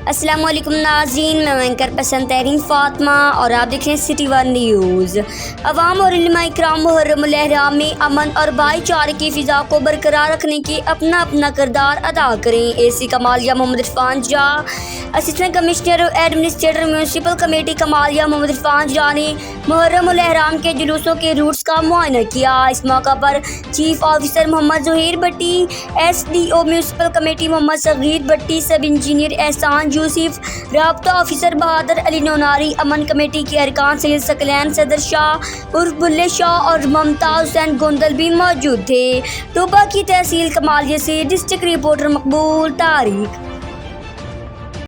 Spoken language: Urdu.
السلام علیکم ناظرین، میں اینکر پسند تحرین فاطمہ اور آپ دیکھ رہے ہیں سٹی ون نیوز۔ عوام اور علماء کرام محرم الاحرام میں امن اور بھائی چارے کی فضا کو برقرار رکھنے کے اپنا اپنا کردار ادا کریں۔ اے سی Kamalia Muhammad Irfan Jan, assistant commissioner administrator municipal committee Kamalia Muhammad Irfan Jan نے محرم الاحرام کے جلوسوں کے روٹس کا معائنہ کیا۔ اس موقع پر chief officer Muhammad Zaheer Batti, S D O municipal committee Muhammad Saghir Batti, سب انجینئر احسان یوسف، رابطہ آفیسر بہادر علی نوناری، امن کمیٹی کے ارکان سید ثقلین، صدر شاہ عرف بلے شاہ اور ممتاز حسین گوندل بھی موجود تھے۔ ٹوبہ کی تحصیل کمالیہ سے ڈسٹرکٹ رپورٹر مقبول طارق۔